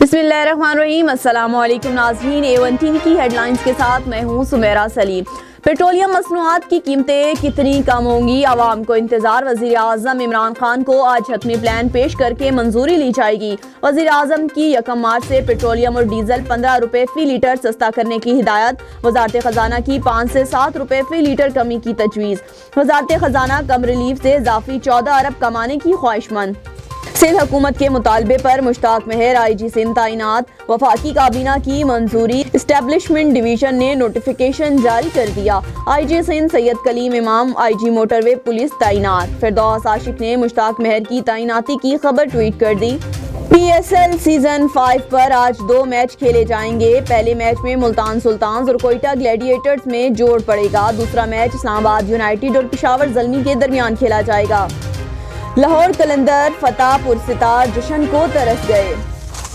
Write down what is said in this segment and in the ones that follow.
बिस्मिल्लाहिर्रहमानिर्रहीम। अस्सलाम वालेकुम नाज़रीन, A1 TV की हेडलाइंस के साथ मैं हूँ सुमेरा सलीम। पेट्रोलियम मसनूआत की कीमतें कितनी कम होंगी, आवाम को इंतजार। वज़ीर आज़म इमरान खान को आज हतमी प्लान पेश करके मंजूरी ली जाएगी। वज़ीर आज़म की 1 मार्च से पेट्रोलियम और डीजल 15 रुपए फी लीटर सस्ता करने की हिदायत। वज़ारत ख़जाना की 5 से 7 रुपए फी लीटर कमी की तजवीज़। वज़ारत ख़जाना कम रिलीफ से इजाफी 14 अरब कमाने की ख्वाहिशमंद। सिंध हुकूमत के मुतालबे पर मुश्ताक मेहर IG सिंध तैनात। वफाकी काबीना की मंजूरी, एस्टेब्लिशमेंट डिवीजन ने नोटिफिकेशन जारी कर दिया। IG सिंध सैयद कलीम इमाम IG मोटरवे पुलिस तैनात। फिरदौस आशिक ने मुश्ताक मेहर की तैनाती की खबर ट्वीट कर दी। PSL सीजन 5 पर आज 2 मैच खेले जाएंगे। पहले मैच में मुल्तान सुल्तान्स और कोयटा ग्लैडिएटर्स में जोड़ पड़ेगा। दूसरा मैच इस्लामाबाद यूनाइटेड और पेशावर ज़ल्मी के दरमियान खेला जाएगा। लाहौर कलंदर फतह पुरसितार जश्न को तरस गए।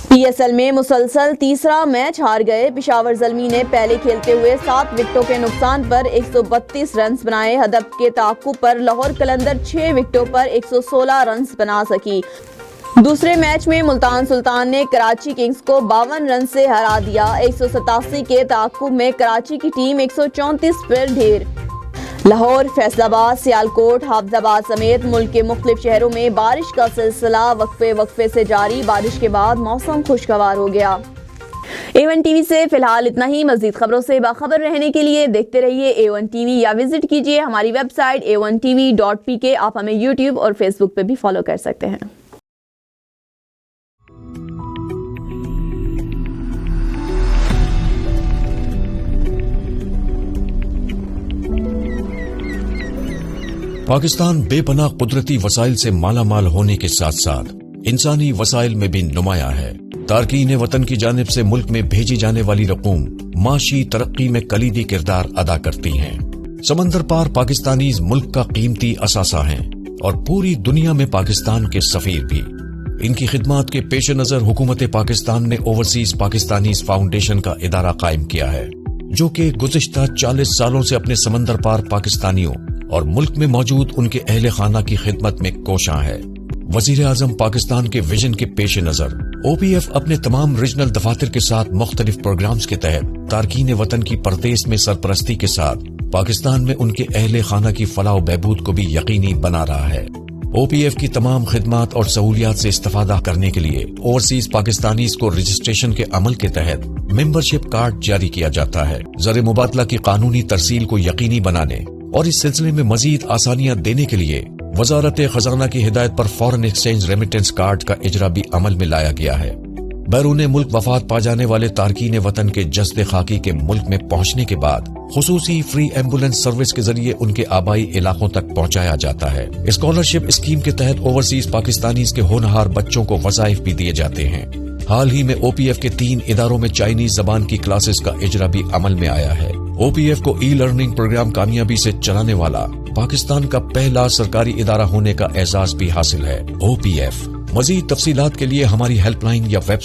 PSL में मुसलसल तीसरा मैच हार गए। पेशावर ज़ल्मी ने पहले खेलते हुए 7 विकेटों के नुकसान पर 132 रन बनाए। हदफ के ताक़ुब पर लाहौर कलंदर 6 विकेटों पर 116 रन बना सकी। दूसरे मैच में मुल्तान सुल्तान ने कराची किंग्स को 52 रन से हरा दिया। 187 के ताक़ुब में कराची की टीम 134 पर ढेर। लाहौर, फैसलाबाद, सियालकोट, हाफजाबाद समेत मुल्क के मुख्तलिफ शहरों में बारिश का सिलसिला वक्फे से जारी। बारिश के बाद मौसम खुशगवार हो गया। A1 TV से फिलहाल इतना ही। मज़ीद खबरों से बाखबर रहने के लिए देखते रहिए A1 TV या विजिट कीजिए हमारी वेबसाइट a1tv.pk। आप हमें YouTube और Facebook पे भी फॉलो कर सकते हैं। पाकिस्तान बेपनाह कुदरती वसाइल से माला माल होने के साथ साथ इंसानी वसाइल में भी नुमाया है। तारकीन वतन की जानिब से मुल्क में भेजी जाने वाली रकूम माशी तरक्की में कलीदी किरदार अदा करती हैं। समंदर पार पाकिस्तानीज मुल्क का कीमती असासा हैं और पूरी दुनिया में पाकिस्तान के सफीर भी। इनकी खिदमात के पेश नजर हुकूमत पाकिस्तान ने ओवरसीज पाकिस्तानीज फाउंडेशन का इदारा कायम किया है, जो कि गुज़िश्ता 40 सालों से अपने समंदर पार पाकिस्तानियों और मुल्क में मौजूद उनके अहले खाना की खिदमत में कोशां है। वजीर आजम पाकिस्तान के विजन के पेश नजर OPF अपने तमाम रीजनल दफातर के साथ मुख्तलिफ प्रोग्राम्स के तहत तारकीन वतन की परदेश में सरपरस्ती के साथ पाकिस्तान में उनके अहले खाना की फलाह बहबूद को भी यकीनी बना रहा है। OPF की तमाम खिदमात और सहूलियात से इस्तेफादा करने के लिए ओवरसीज पाकिस्तानीज को रजिस्ट्रेशन के अमल के तहत मेंबरशिप कार्ड जारी किया जाता है। ज़र मुबादला की कानूनी तरसील को यकीनी बनाने और इस सिलसिले में मजीद आसानियां देने के लिए वजारत खजाना की हिदायत पर फॉरेन एक्सचेंज रेमिटेंस कार्ड का इजरा भी अमल में लाया गया है। बैरून मुल्क वफात पा जाने वाले तारकीन वतन के जस्द खाकी के मुल्क में पहुंचने के बाद खुसूसी फ्री एम्बुलेंस सर्विस के जरिए उनके आबाई इलाकों तक पहुंचाया जाता है। स्कॉलरशिप स्कीम के तहत ओवरसीज पाकिस्तानीज के होनहार बच्चों को वज़ाइफ भी दिए जाते हैं। हाल ही में OPF के 3 इदारों में चाइनीज जबान की क्लासेस का इजरा भी अमल में आया है। OPF को ई-लर्निंग प्रोग्राम कामयाबी से चलाने वाला पाकिस्तान का पहला सरकारी इदारा होने का एजाज भी हासिल है। OPF। मजीद तफसीलात के लिए हमारी हेल्पलाइन या वेब